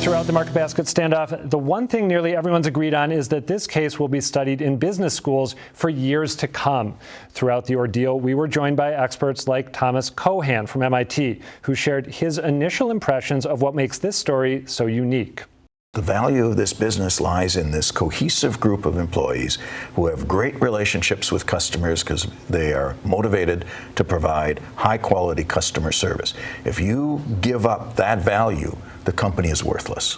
Throughout the Market Basket standoff, the one thing nearly everyone's agreed on is that this case will be studied in business schools for years to come. Throughout the ordeal, we were joined by experts like Thomas Cohan from MIT, who shared his initial impressions of what makes this story so unique. The value of this business lies in this cohesive group of employees who have great relationships with customers because they are motivated to provide high-quality customer service. If you give up that value, the company is worthless.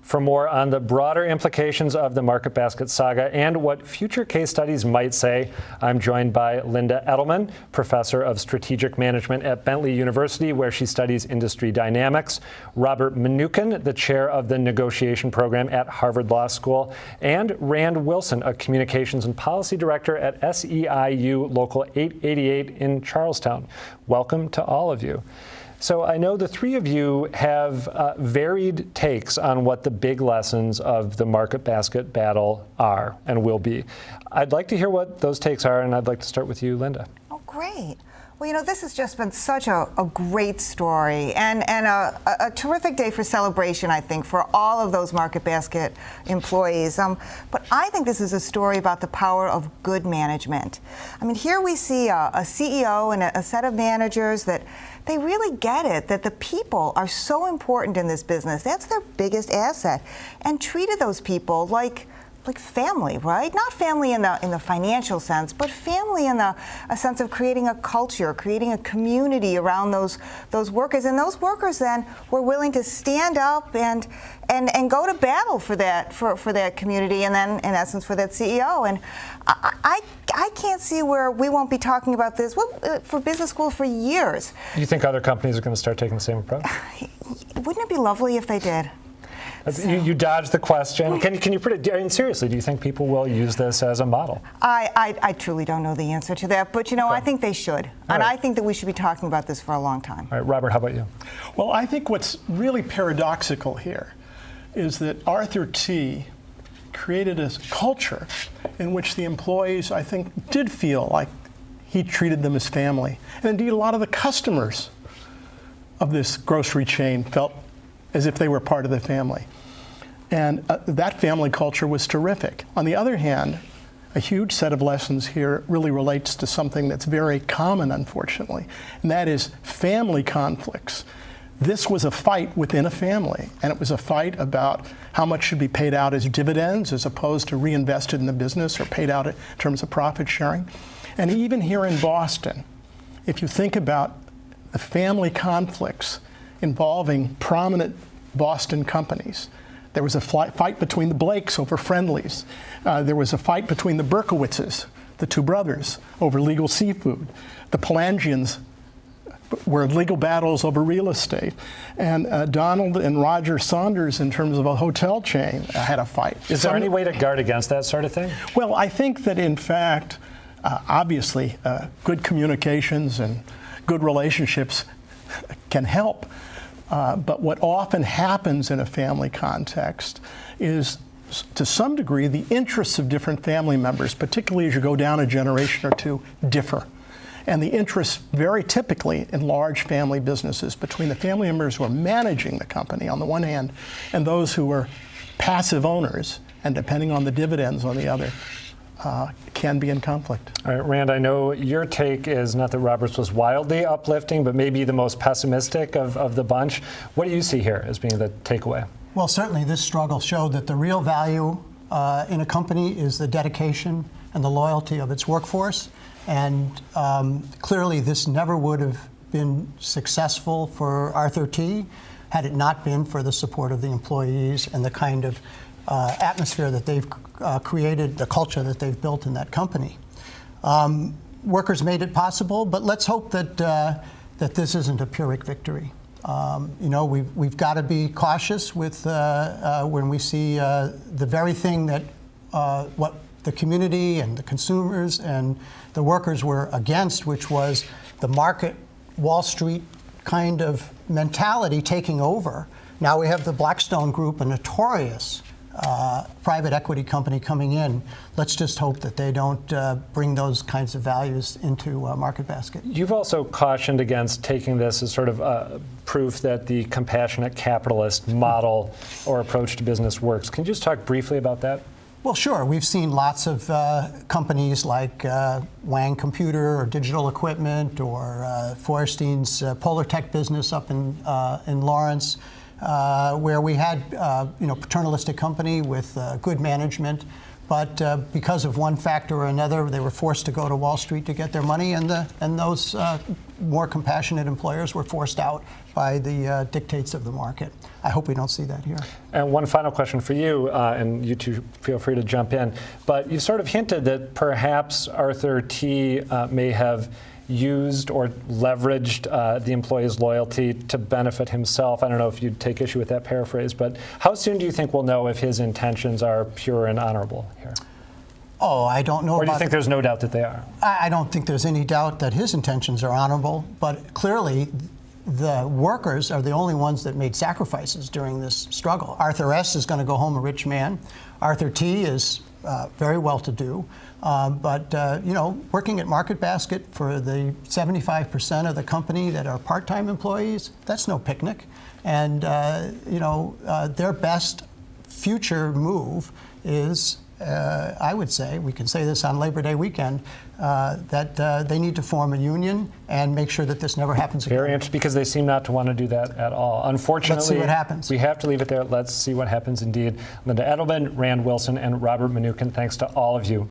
For more on the broader implications of the Market Basket saga and what future case studies might say, I'm joined by Linda Edelman, professor of strategic management at Bentley University, where she studies industry dynamics, Robert Mnookin, the chair of the negotiation program at Harvard Law School, and Rand Wilson, a communications and policy director at SEIU Local 888 in Charlestown. Welcome to all of you. So I know the three of you have varied takes on what the big lessons of the market basket battle are and will be. I'd like to hear what those takes are, and I'd like to start with you, Linda. Oh, great. Well, you know, this has just been such a great story and a terrific day for celebration, I think, for all of those Market Basket employees. But I think this is a story about the power of good management. I mean, here we see a CEO and a set of managers that they really get it, that the people are so important in this business. That's their biggest asset. And treated those people like family, right? Not family in the financial sense, but family in a sense of creating a culture, creating a community around those workers. And those workers then were willing to stand up and go to battle for that community, and then in essence for that CEO. And I can't see where we won't be talking about this for business school for years. Do you think other companies are going to start taking the same approach? Wouldn't it be lovely if they did? You dodged the question. Can you predict? I mean, seriously, do you think people will use this as a model? I truly don't know the answer to that, but you know, okay. I think they should. And I think that we should be talking about this for a long time. All right, Robert, how about you? Well, I think what's really paradoxical here is that Arthur T. created a culture in which the employees, I think, did feel like he treated them as family. And indeed, a lot of the customers of this grocery chain felt as if they were part of the family. And that family culture was terrific. On the other hand, a huge set of lessons here really relates to something that's very common, unfortunately, and that is family conflicts. This was a fight within a family, and it was a fight about how much should be paid out as dividends as opposed to reinvested in the business or paid out in terms of profit sharing. And even here in Boston, if you think about the family conflicts involving prominent Boston companies. There was a fight between the Blakes over Friendly's. There was a fight between the Berkowitzes, the two brothers, over legal seafood. The Palangians were legal battles over real estate. And Donald and Roger Saunders, in terms of a hotel chain, had a fight. Is there any way to guard against that sort of thing? Well, I think that, in fact, obviously, good communications and good relationships can help. But what often happens in a family context is, to some degree, the interests of different family members, particularly as you go down a generation or two, differ. And the interests very typically in large family businesses between the family members who are managing the company on the one hand and those who are passive owners and depending on the dividends on the other, can be in conflict. All right, Rand, I know your take is not that Robert's was wildly uplifting, but maybe the most pessimistic of the bunch. What do you see here as being the takeaway? Well, certainly this struggle showed that the real value in a company is the dedication and the loyalty of its workforce. And clearly this never would have been successful for Arthur T. had it not been for the support of the employees and the kind of atmosphere that they've created, the culture that they've built in that company. Workers made it possible, but let's hope that that this isn't a Pyrrhic victory. You know, we've got to be cautious with when we see the very thing that what the community and the consumers and the workers were against, which was the market, Wall Street kind of mentality taking over. Now we have the Blackstone Group, a notorious private equity company coming in, let's just hope that they don't bring those kinds of values into MarketBasket. You've also cautioned against taking this as sort of proof that the compassionate capitalist model or approach to business works. Can you just talk briefly about that? Well, sure. We've seen lots of companies like Wang Computer or Digital Equipment or Feuerstein's Polar Tech business up in Lawrence, where we had paternalistic company with good management, but because of one factor or another, they were forced to go to Wall Street to get their money, and those more compassionate employers were forced out by the dictates of the market. I hope we don't see that here. And one final question for you, and you two feel free to jump in, but you've sort of hinted that perhaps Arthur T. may have used or leveraged the employee's loyalty to benefit himself. I don't know if you'd take issue with that paraphrase, but how soon do you think we'll know if his intentions are pure and honorable here? Oh, I don't know. Or do you think there's no doubt that they are? I don't think there's any doubt that his intentions are honorable, but clearly the workers are the only ones that made sacrifices during this struggle. Arthur S. is going to go home a rich man. Arthur T. is very well-to-do. But working at MarketBasket for the 75% of the company that are part-time employees, that's no picnic. And their best future move is, I would say, we can say this on Labor Day weekend, that they need to form a union and make sure that this never happens again. Very interesting, because they seem not to want to do that at all. Unfortunately, let's see what happens. We have to leave it there. Let's see what happens indeed. Linda Edelman, Rand Wilson, and Robert Mnookin, thanks to all of you.